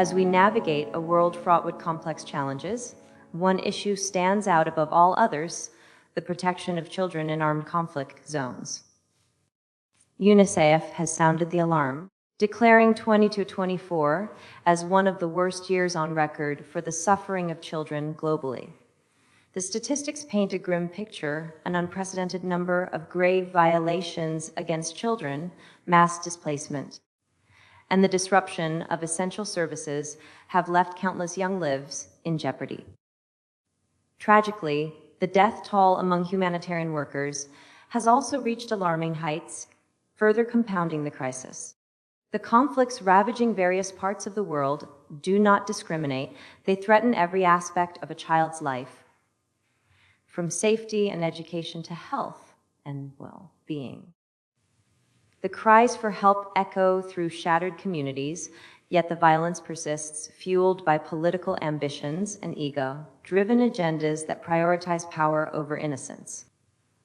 As we navigate a world fraught with complex challenges, one issue stands out above all others: the protection of children in armed conflict zones. UNICEF has sounded the alarm, declaring 2024 as one of the worst years on record for the suffering of children globally. The statistics paint a grim picture: an unprecedented number of grave violations against children, mass displacement, and the disruption of essential services have left countless young lives in jeopardy. Tragically, the death toll among humanitarian workers has also reached alarming heights, further compounding the crisis. The conflicts ravaging various parts of the world do not discriminate. They threaten every aspect of a child's life, from safety and education to health and well-being. The cries for help echo through shattered communities, yet the violence persists, fueled by political ambitions and ego-driven agendas that prioritize power over innocence.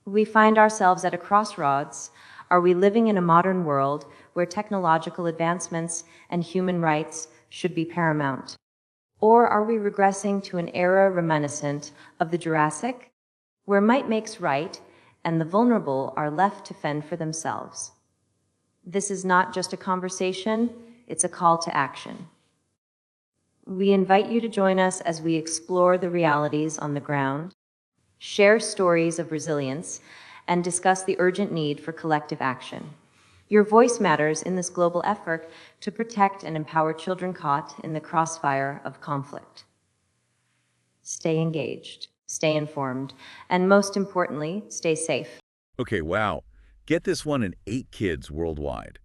We find ourselves at a crossroads. Are we living in a modern world where technological advancements and human rights should be paramount? Or are we regressing to an era reminiscent of the Jurassic, where might makes right and the vulnerable are left to fend for themselves? This is not just a conversation, it's a call to action. We invite you to join us as we explore the realities on the ground, share stories of resilience, and discuss the urgent need for collective action. Your voice matters in this global effort to protect and empower children caught in the crossfire of conflict. Stay engaged, stay informed, and most importantly, stay safe. Okay, wow. Get this one: in 8 kids worldwide,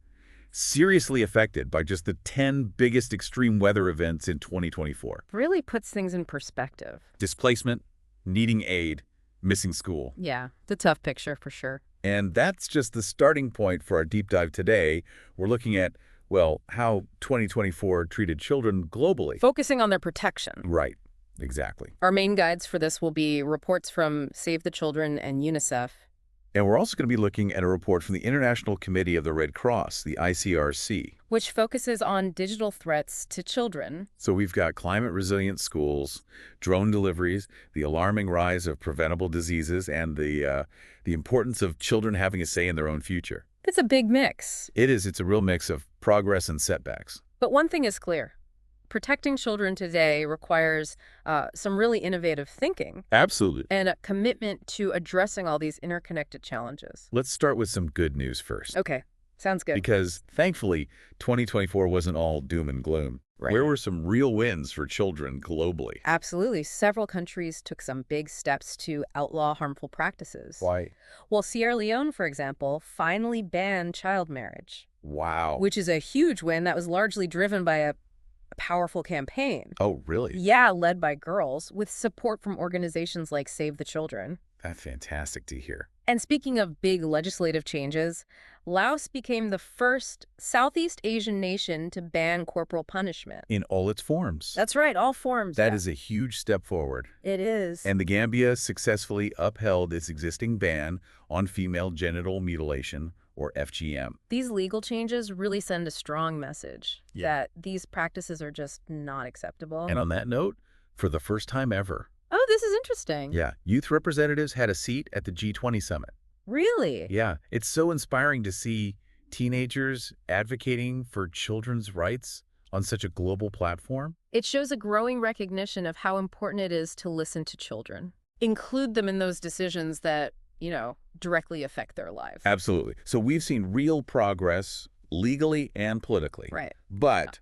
seriously affected by just the 10 biggest extreme weather events in 2024. Really puts things in perspective. Displacement, needing aid, missing school. Yeah, it's a tough picture for sure. And that's just the starting point for our deep dive today. We're looking at, well, how 2024 treated children globally. Focusing on their protection. Right, exactly. Our main guides for this will be reports from Save the Children and UNICEF. And we're also going to be looking at a report from the International Committee of the Red Cross, the ICRC. Which focuses on digital threats to children. So we've got climate-resilient schools, drone deliveries, the alarming rise of preventable diseases, and the importance of children having a say in their own future. It's a big mix. It is. It's a real mix of progress and setbacks. But one thing is clear. Protecting children today requires some really innovative thinking. Absolutely. And a commitment to addressing all these interconnected challenges. Let's start with some good news first. Okay, sounds good. Because, thankfully, 2024 wasn't all doom and gloom. Right. Where were some real wins for children globally? Absolutely. Several countries took some big steps to outlaw harmful practices. Why? Well, Sierra Leone, for example, finally banned child marriage. Wow. Which is a huge win that was largely driven by a powerful campaign. Oh, really? Yeah, led by girls, with support from organizations like Save the Children. That's fantastic to hear. And speaking of big legislative changes, Laos became the first Southeast Asian nation to ban corporal punishment. In all its forms. That's right, all forms. That is a huge step forward. It is. And the Gambia successfully upheld its existing ban on female genital mutilation, or FGM. These legal changes really send a strong message that these practices are just not acceptable. And on that note, for the first time ever. Oh, this is interesting. Yeah, youth representatives had a seat at the G20 summit. Really? Yeah, it's so inspiring to see teenagers advocating for children's rights on such a global platform. It shows a growing recognition of how important it is to listen to children. Include them in those decisions that, directly affect their lives. Absolutely. So we've seen real progress legally and politically. Right. But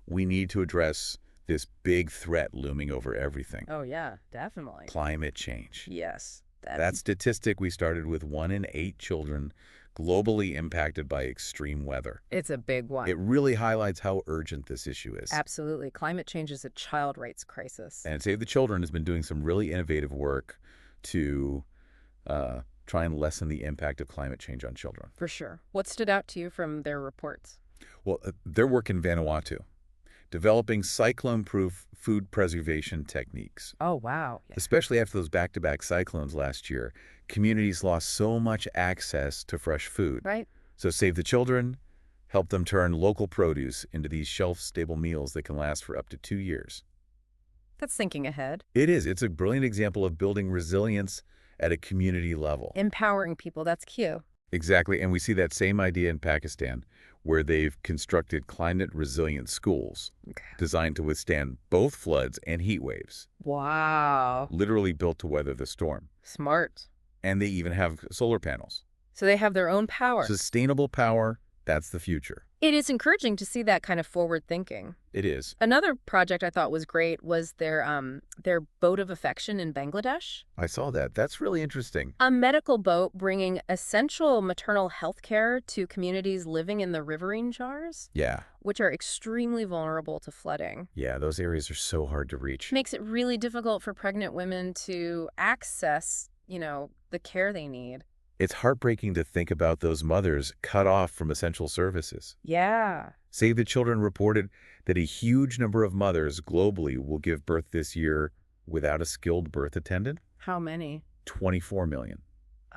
we need to address this big threat looming over everything. Oh, yeah, definitely. Climate change. Yes. That statistic we started with: 1 in 8 children globally impacted by extreme weather. It's a big one. It really highlights how urgent this issue is. Absolutely. Climate change is a child rights crisis. And Save the Children has been doing some really innovative work to try and lessen the impact of climate change on children. For sure. What stood out to you from their reports? Well, their work in Vanuatu, developing cyclone-proof food preservation techniques. Oh, wow. Yeah. Especially after those back-to-back cyclones last year, communities lost so much access to fresh food. Right. So Save the Children, help them turn local produce into these shelf-stable meals that can last for up to 2 years. That's thinking ahead. It is. It's a brilliant example of building resilience at a community level. Empowering people, that's cute. Exactly, and we see that same idea in Pakistan, where they've constructed climate-resilient schools designed to withstand both floods and heat waves, Wow. literally built to weather the storm. Smart. And they even have solar panels. So they have their own power. Sustainable power, that's the future. It is encouraging to see that kind of forward thinking. It is. Another project I thought was great was their boat of affection in Bangladesh. I saw that. That's really interesting. A medical boat bringing essential maternal health care to communities living in the riverine jars, Yeah. which are extremely vulnerable to flooding. Yeah, those areas are so hard to reach. Makes it really difficult for pregnant women to access, the care they need. It's heartbreaking to think about those mothers cut off from essential services. Yeah. Save the Children reported that a huge number of mothers globally will give birth this year without a skilled birth attendant. How many? 24 million.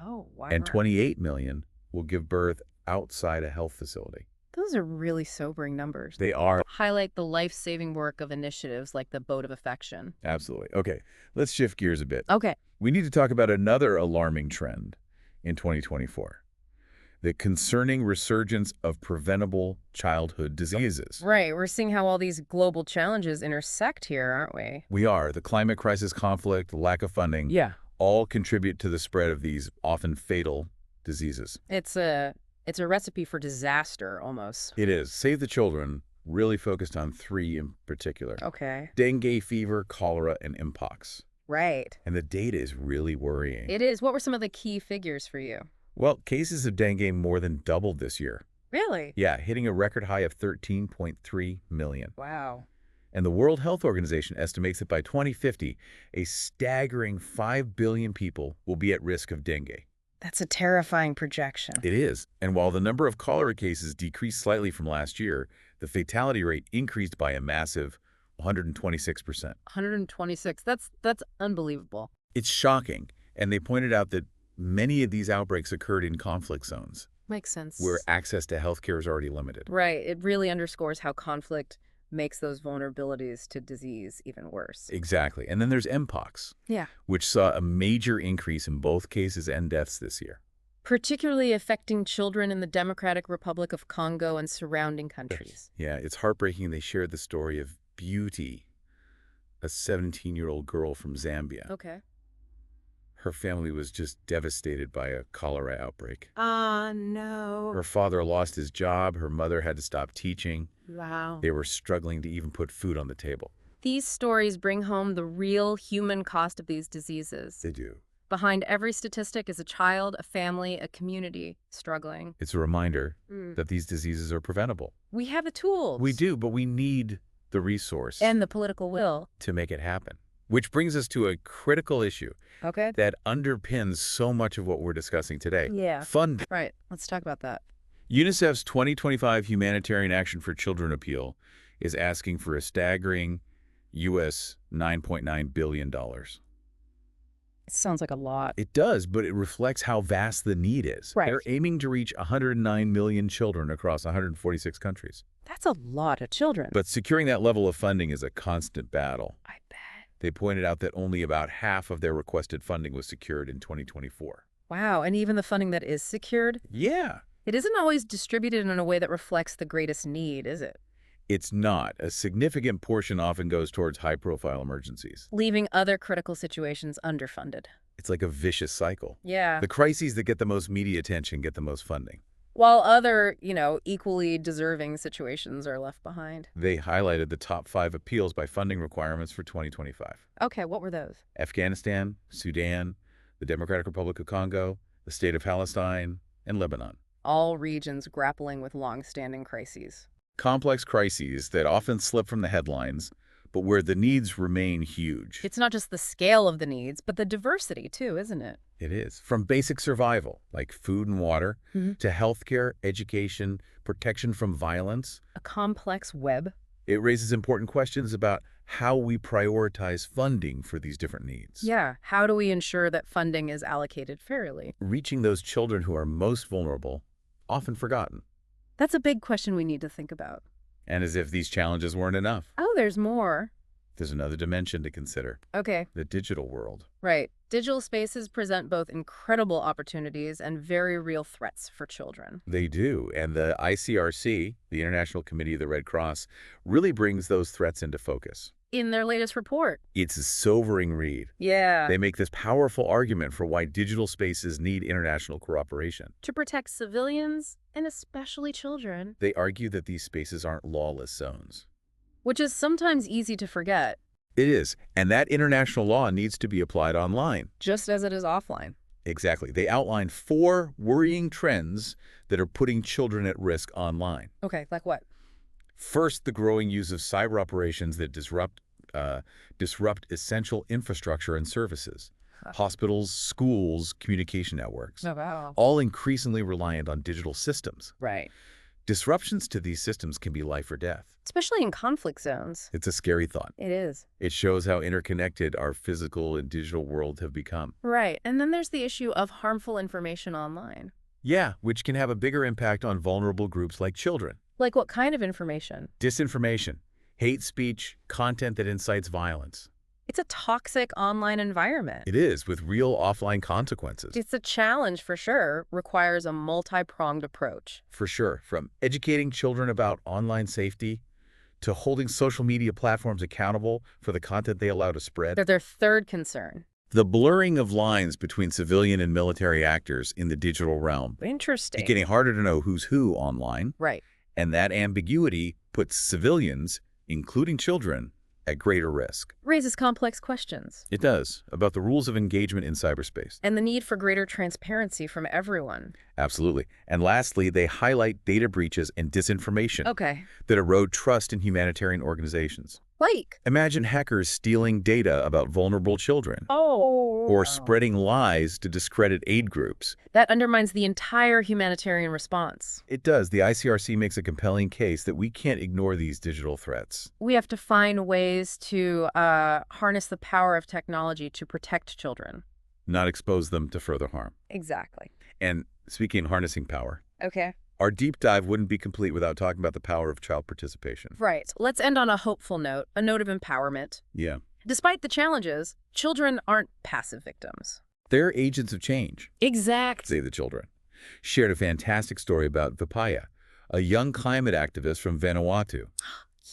Oh, wow. And 28 million will give birth outside a health facility. Those are really sobering numbers. They are. Highlight the life-saving work of initiatives like the Boat of Affection. Absolutely. Okay, let's shift gears a bit. Okay. We need to talk about another alarming trend in 2024, the concerning resurgence of preventable childhood diseases. Right. We're seeing how all these global challenges intersect here, aren't we? We are. The climate crisis, conflict, the lack of funding, Yeah. all contribute to the spread of these often fatal diseases. It's a recipe for disaster, almost. It is. Save the Children really focused on 3 in particular. Okay. Dengue fever, cholera, and mpox. Right. And the data is really worrying. It is. What were some of the key figures for you? Well, cases of dengue more than doubled this year. Really? Yeah, hitting a record high of 13.3 million. Wow. And the World Health Organization estimates that by 2050, a staggering 5 billion people will be at risk of dengue. That's a terrifying projection. It is. And while the number of cholera cases decreased slightly from last year, the fatality rate increased by a massive 126%. 126. That's unbelievable. It's shocking. And they pointed out that many of these outbreaks occurred in conflict zones Makes sense. where access to healthcare is already limited. Right. It really underscores how conflict makes those vulnerabilities to disease even worse. Exactly. And then there's mpox, Yeah. which saw a major increase in both cases and deaths this year. Particularly affecting children in the Democratic Republic of Congo and surrounding countries. Yeah, it's heartbreaking. They shared the story of Beauty, a 17-year-old girl from Zambia. Okay. Her family was just devastated by a cholera outbreak. No. Her father lost his job. Her mother had to stop teaching. Wow. They were struggling to even put food on the table. These stories bring home the real human cost of these diseases. They do. Behind every statistic is a child, a family, a community struggling. It's a reminder that these diseases are preventable. We have the tools. We do, but we need the resource And the political will. to make it happen. Which brings us to a critical issue Okay. that underpins so much of what we're discussing today. Yeah. Funding. Right. Let's talk about that. UNICEF's 2025 Humanitarian Action for Children appeal is asking for a staggering U.S. $9.9 billion. It sounds like a lot. It does, but it reflects how vast the need is. Right. They're aiming to reach 109 million children across 146 countries. That's a lot of children. But securing that level of funding is a constant battle. I bet. They pointed out that only about half of their requested funding was secured in 2024. Wow. And even the funding that is secured, Yeah. it isn't always distributed in a way that reflects the greatest need, is it? It's not. A significant portion often goes towards high-profile emergencies. Leaving other critical situations underfunded. It's like a vicious cycle. Yeah. The crises that get the most media attention get the most funding. While other, equally deserving situations are left behind. They highlighted the top 5 appeals by funding requirements for 2025. Okay, what were those? Afghanistan, Sudan, the Democratic Republic of Congo, the State of Palestine, and Lebanon. All regions grappling with long-standing crises. Complex crises that often slip from the headlines, but where the needs remain huge. It's not just the scale of the needs, but the diversity too, isn't it? It is. From basic survival, like food and water, to healthcare, education, protection from violence. A complex web. It raises important questions about how we prioritize funding for these different needs. Yeah. How do we ensure that funding is allocated fairly? Reaching those children who are most vulnerable, often forgotten. That's a big question we need to think about. And as if these challenges weren't enough, Oh, there's more. there's another dimension to consider, Okay, the digital world. right. Digital spaces present both incredible opportunities and very real threats for children. They do, and the ICRC, the International Committee of the Red Cross, really brings those threats into focus. In their latest report. It's a sobering read. Yeah. They make this powerful argument for why digital spaces need international cooperation. To protect civilians, and especially children. They argue that these spaces aren't lawless zones. Which is sometimes easy to forget. It is, and that international law needs to be applied online. Just as it is offline. Exactly. They outline 4 worrying trends that are putting children at risk online. Okay, like what? First, the growing use of cyber operations that disrupt essential infrastructure and services. Hospitals, schools, communication networks. Oh, wow. All increasingly reliant on digital systems. Right. Disruptions to these systems can be life or death. Especially in conflict zones. It's a scary thought. It is. It shows how interconnected our physical and digital world have become. Right. And then there's the issue of harmful information online. Yeah, which can have a bigger impact on vulnerable groups like children. Like what kind of information? Disinformation, hate speech, content that incites violence. It's a toxic online environment. It is, with real offline consequences. It's a challenge for sure, requires a multi-pronged approach. For sure, from educating children about online safety to holding social media platforms accountable for the content they allow to spread. They're their third concern. The blurring of lines between civilian and military actors in the digital realm. Interesting. It's getting harder to know who's who online. Right. And that ambiguity puts civilians, including children, at greater risk. Raises complex questions. It does, about the rules of engagement in cyberspace. And the need for greater transparency from everyone. Absolutely. And lastly, they highlight data breaches and disinformation that erode trust in humanitarian organizations. Like? Imagine hackers stealing data about vulnerable children. Or spreading lies to discredit aid groups. That undermines the entire humanitarian response. It does. The ICRC makes a compelling case that we can't ignore these digital threats. We have to find ways to harness the power of technology to protect children. Not expose them to further harm. Exactly. And speaking of harnessing power, Okay. our deep dive wouldn't be complete without talking about the power of child participation. Right. Let's end on a hopeful note, a note of empowerment. Yeah. Despite the challenges, children aren't passive victims. They're agents of change, Exactly. say the children. Shared a fantastic story about Vipaya, a young climate activist from Vanuatu.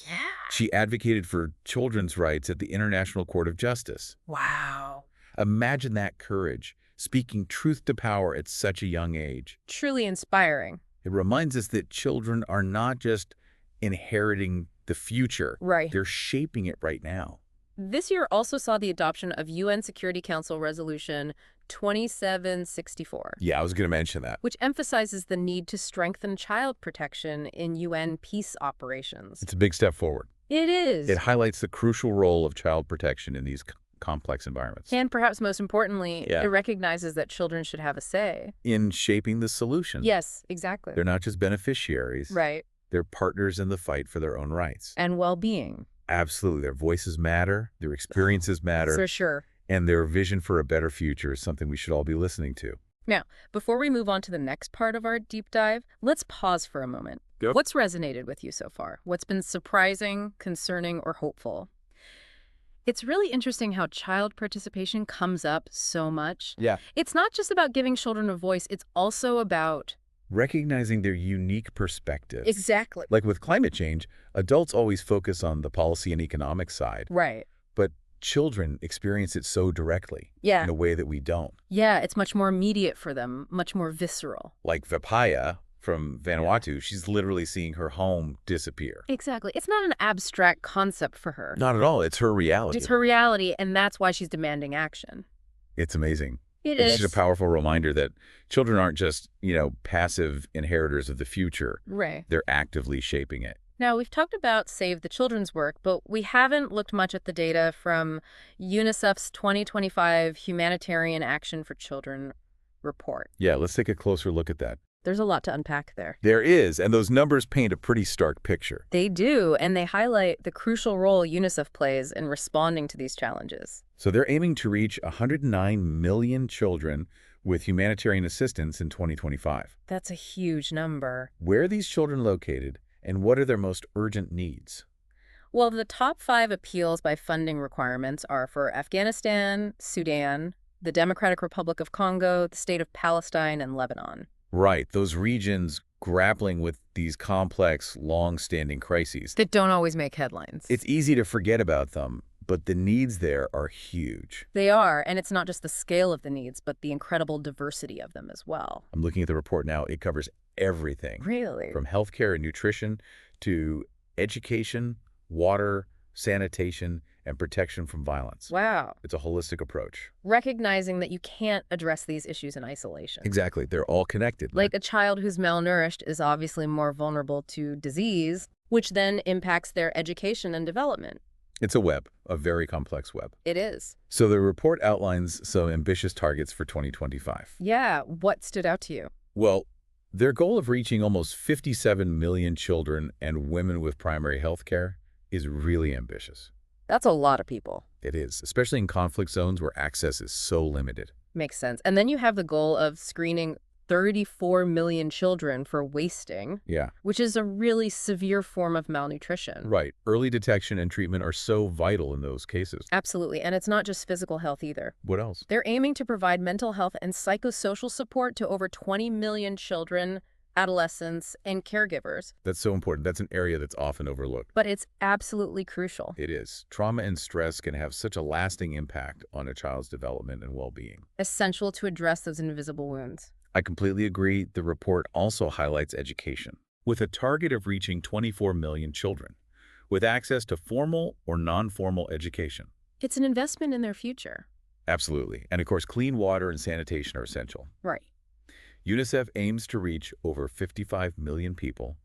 Yeah. She advocated for children's rights at the International Court of Justice. Wow. Imagine that courage, speaking truth to power at such a young age. Truly inspiring. It reminds us that children are not just inheriting the future. Right. They're shaping it right now. This year also saw the adoption of UN Security Council Resolution 2764. Yeah, I was going to mention that. Which emphasizes the need to strengthen child protection in UN peace operations. It's a big step forward. It is. It highlights the crucial role of child protection in these complex environments. And perhaps most importantly, Yeah. it recognizes that children should have a say. In shaping the solution. Yes, exactly. They're not just beneficiaries. Right. They're partners in the fight for their own rights. And well-being. Absolutely. Their voices matter. Their experiences matter. For sure. And their vision for a better future is something we should all be listening to. Now, before we move on to the next part of our deep dive, let's pause for a moment. Yep. What's resonated with you so far? What's been surprising, concerning, or hopeful? It's really interesting how child participation comes up so much. Yeah. It's not just about giving children a voice, it's also about... recognizing their unique perspectives. Exactly. Like with climate change, adults always focus on the policy and economic side. Right. But children experience it so directly. Yeah. In a way that we don't. Yeah, it's much more immediate for them, much more visceral. Like Vipaya from Vanuatu, she's literally seeing her home disappear. Exactly. It's not an abstract concept for her. Not at all. It's her reality. It's her reality, and that's why she's demanding action. It's amazing. It's just a powerful reminder that children aren't just, passive inheritors of the future. Right. They're actively shaping it. Now, we've talked about Save the Children's work, but we haven't looked much at the data from UNICEF's 2025 Humanitarian Action for Children report. Yeah, let's take a closer look at that. There's a lot to unpack there. There is, and those numbers paint a pretty stark picture. They do, and they highlight the crucial role UNICEF plays in responding to these challenges. So they're aiming to reach 109 million children with humanitarian assistance in 2025. That's a huge number. Where are these children located, and what are their most urgent needs? Well, the top 5 appeals by funding requirements are for Afghanistan, Sudan, the Democratic Republic of Congo, the state of Palestine, and Lebanon. Right, those regions grappling with these complex, long-standing crises. That don't always make headlines. It's easy to forget about them, but the needs there are huge. They are, and it's not just the scale of the needs, but the incredible diversity of them as well. I'm looking at the report now. It covers everything. Really? From healthcare and nutrition to education, water, sanitation, and protection from violence. Wow. It's a holistic approach. Recognizing that you can't address these issues in isolation. Exactly. They're all connected. Like a child who's malnourished is obviously more vulnerable to disease, which then impacts their education and development. It's a web, a very complex web. It is. So the report outlines some ambitious targets for 2025. Yeah. What stood out to you? Well, their goal of reaching almost 57 million children and women with primary health care is really ambitious. That's a lot of people. It is, especially in conflict zones where access is so limited. Makes sense. And then you have the goal of screening 34 million children for wasting, Yeah. which is a really severe form of malnutrition. Right. Early detection and treatment are so vital in those cases. Absolutely. And it's not just physical health either. What else? They're aiming to provide mental health and psychosocial support to over 20 million children, adolescents, and caregivers. That's so important. That's an area that's often overlooked. But it's absolutely crucial. It is. Trauma and stress can have such a lasting impact on a child's development and well-being. Essential to address those invisible wounds. I completely agree. The report also highlights education, with a target of reaching 24 million children, with access to formal or non-formal education. It's an investment in their future. Absolutely. And of course, clean water and sanitation are essential. Right. UNICEF aims to reach over 55 million people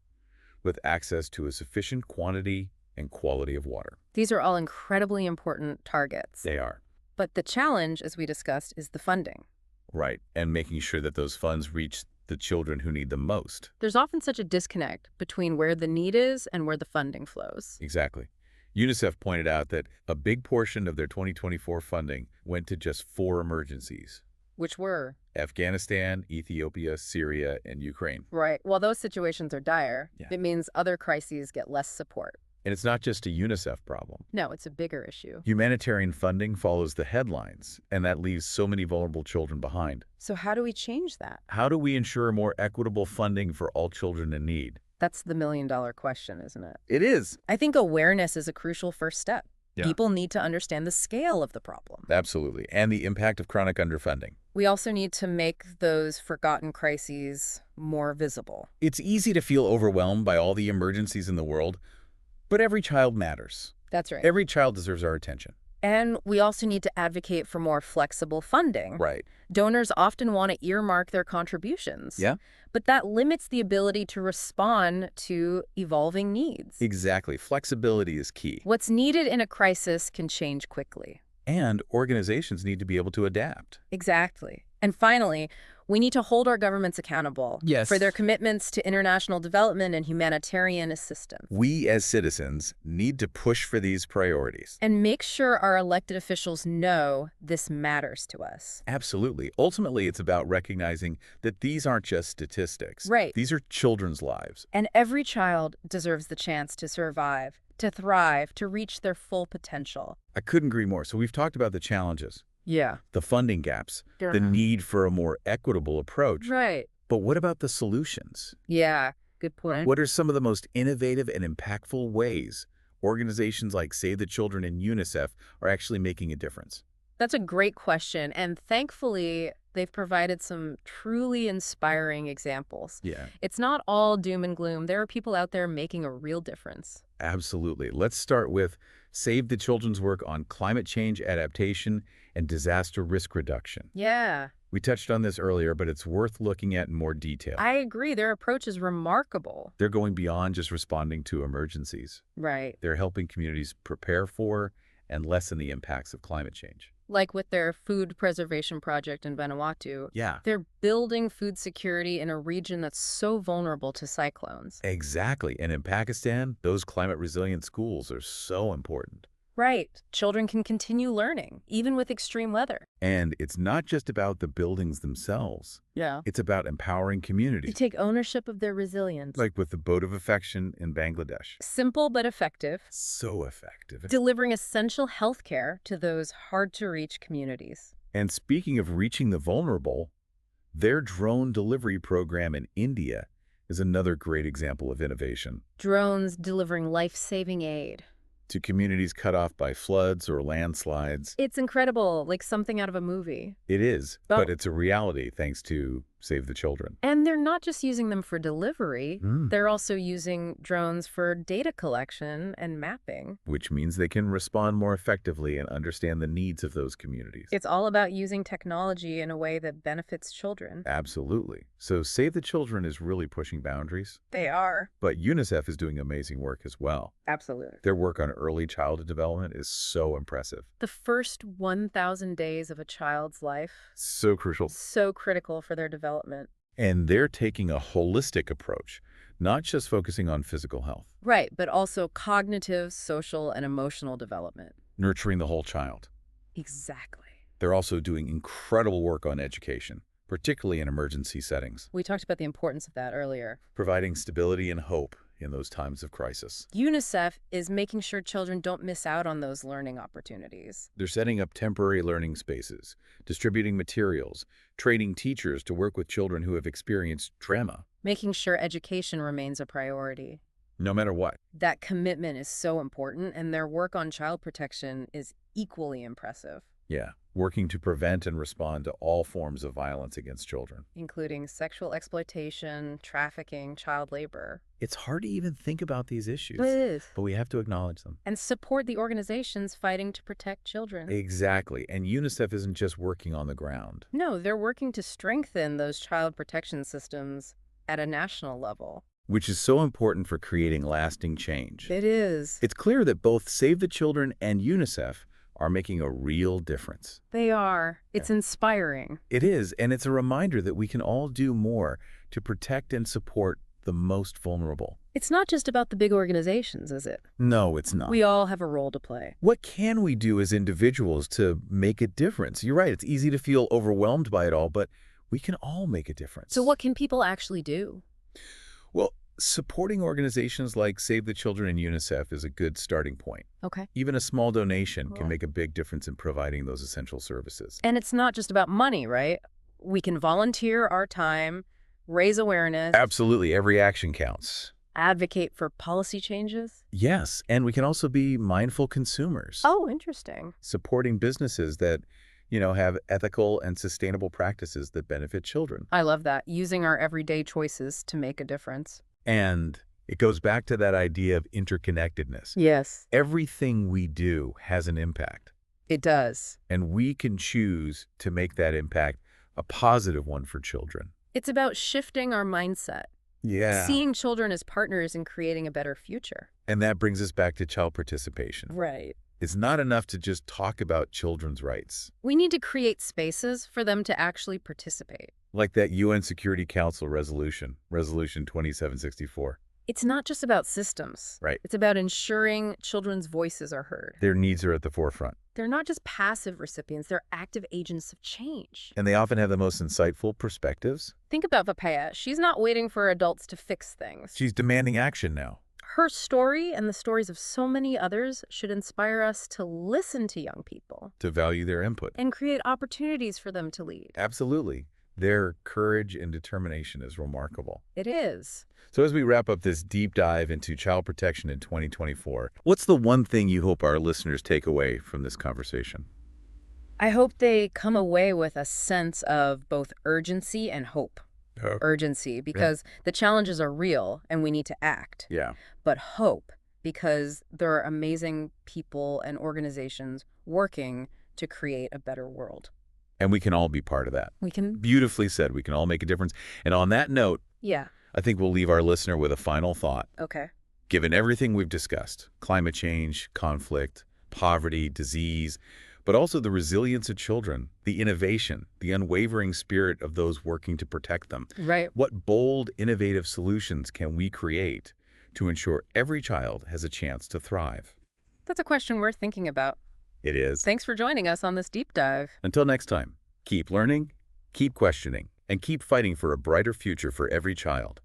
with access to a sufficient quantity and quality of water. These are all incredibly important targets. They are. But the challenge, as we discussed, is the funding. Right. And making sure that those funds reach the children who need them most. There's often such a disconnect between where the need is and where the funding flows. Exactly. UNICEF pointed out that a big portion of their 2024 funding went to just 4 emergencies. Which were? Afghanistan, Ethiopia, Syria, and Ukraine. Right. While those situations are dire, Yeah. it means other crises get less support. And it's not just a UNICEF problem. No, it's a bigger issue. Humanitarian funding follows the headlines, and that leaves so many vulnerable children behind. So how do we change that? How do we ensure more equitable funding for all children in need? That's the million-dollar question, isn't it? It is. I think awareness is a crucial first step. Yeah. People need to understand the scale of the problem. Absolutely. And the impact of chronic underfunding. We also need to make those forgotten crises more visible. It's easy to feel overwhelmed by all the emergencies in the world, but every child matters. That's right. Every child deserves our attention. And we also need to advocate for more flexible funding. Right. Donors often want to earmark their contributions. Yeah. But that limits the ability to respond to evolving needs. Exactly. Flexibility is key. What's needed in a crisis can change quickly. And organizations need to be able to adapt. Exactly. And finally, we need to hold our governments accountable for their commitments to international development and humanitarian assistance. We as citizens need to push for these priorities. And make sure our elected officials know this matters to us. Absolutely. Ultimately, it's about recognizing that these aren't just statistics. Right. These are children's lives. And every child deserves the chance to survive, to thrive, to reach their full potential. I couldn't agree more. So we've talked about the challenges, Yeah. the funding gaps, the need for a more equitable approach. Right. But what about the solutions? Yeah. Good point. What are some of the most innovative and impactful ways organizations like Save the Children and UNICEF are actually making a difference? That's a great question. And thankfully, they've provided some truly inspiring examples. Yeah, It's not all doom and gloom. There are people out there making a real difference. absolutely. Let's start with Save the Children's work on climate change adaptation and disaster risk reduction. Yeah, We touched on this earlier, but it's worth looking at in more detail. I agree. Their approach is remarkable. They're going beyond just responding to emergencies. Right. They're helping communities prepare for and lessen the impacts of climate change. Like with their food preservation project in Vanuatu, Yeah, they're building food security in a region that's so vulnerable to cyclones. exactly. And in Pakistan, those climate resilient schools are so important. Right. Children can continue learning, even with extreme weather. And it's not just about the buildings themselves. Yeah. It's about empowering To communities, take ownership of their resilience. like with the Boat of Affection in Bangladesh. Simple but effective. So effective. Delivering essential health care to those hard-to-reach communities. And speaking of reaching the vulnerable, their drone delivery program in India is another great example of innovation. Drones delivering life-saving aid. To communities cut off by floods or landslides. It's incredible, like something out of a movie. It is, But- but it's a reality thanks to Save the Children. And they're not just using them for delivery, Mm. they're also using drones for data collection and mapping. Which means they can respond more effectively and understand the needs of those communities. It's all about using technology in a way that benefits children. Absolutely. So Save the Children is really pushing boundaries, They are. but UNICEF is doing amazing work as well. Absolutely. Their work on early childhood development is so impressive. The first 1,000 days of a child's life, So crucial. so critical for their development. And they're taking a holistic approach, not just focusing on physical health, Right, but also cognitive, social, and emotional development. nurturing the whole child. Exactly. They're also doing incredible work on education, particularly in emergency settings, We talked about the importance of that earlier. providing stability and hope in those times of crisis. UNICEF is making sure children don't miss out on those learning opportunities. They're setting up temporary learning spaces, distributing materials, training teachers to work with children who have experienced trauma, Making sure education remains a priority. no matter what. That commitment is so important, and their work on child protection is equally impressive, Yeah, working to prevent and respond to all forms of violence against children. including sexual exploitation, trafficking, child labor. It's hard to even think about these issues, It is. but we have to acknowledge them. And support the organizations fighting to protect children. Exactly, and UNICEF isn't just working on the ground. No, they're working to strengthen those child protection systems at a national level. Which is so important for creating lasting change. It is. It's clear that both Save the Children and UNICEF are making a real difference. They are. It's inspiring. It is, and it's a reminder that we can all do more to protect and support the most vulnerable. It's not just about the big organizations, is it? No, it's not. We all have a role to play. What can we do as individuals to make a difference? You're right, it's easy to feel overwhelmed by it all, but we can all make a difference. So what can people actually do? Well, supporting organizations like Save the Children and UNICEF is a good starting point. Okay. Even a small donation Cool. can make a big difference in providing those essential services. And it's not just about money, right? We can volunteer our time, raise awareness, Absolutely, every action counts. advocate for policy changes. Yes, and we can also be mindful consumers, Oh, interesting. supporting businesses that, have ethical and sustainable practices that benefit children. I love that. Using our everyday choices to make a difference. And it goes back to that idea of interconnectedness. Yes, Everything we do has an impact, it does. and we can choose to make that impact a positive one for children. It's about shifting our mindset, Yeah. seeing children as partners in creating a better future. And that brings us back to child participation. Right. It's not enough to just talk about children's rights, We need to create spaces for them to actually participate. like that UN Security Council resolution, Resolution 2764. It's not just about systems. Right. It's about ensuring children's voices are heard. Their needs are at the forefront, They're not just passive recipients, they're active agents of change. and they often have the most insightful perspectives. Think about Vapaya. She's not waiting for adults to fix things. She's demanding action now. Her story and the stories of so many others should inspire us to listen to young people To value their input. and create opportunities for them to lead. Absolutely. Their courage and determination is remarkable. It is. So as we wrap up this deep dive into child protection in 2024, what's the one thing you hope our listeners take away from this conversation? I hope they come away with a sense of both urgency and hope. Urgency, because the challenges are real and we need to act. Yeah. But hope, because there are amazing people and organizations working to create a better world. And we can all be part of that. We can, Beautifully said. We can all make a difference. And on that note, yeah, I think we'll leave our listener with a final thought. okay. Given everything we've discussed, climate change, conflict, poverty, disease, but also the resilience of children, the innovation, the unwavering spirit of those working to protect them, Right. what bold, innovative solutions can we create to ensure every child has a chance to thrive? That's a question worth thinking about. It is. Thanks for joining us on this deep dive. Until next time, keep learning, keep questioning, and keep fighting for a brighter future for every child.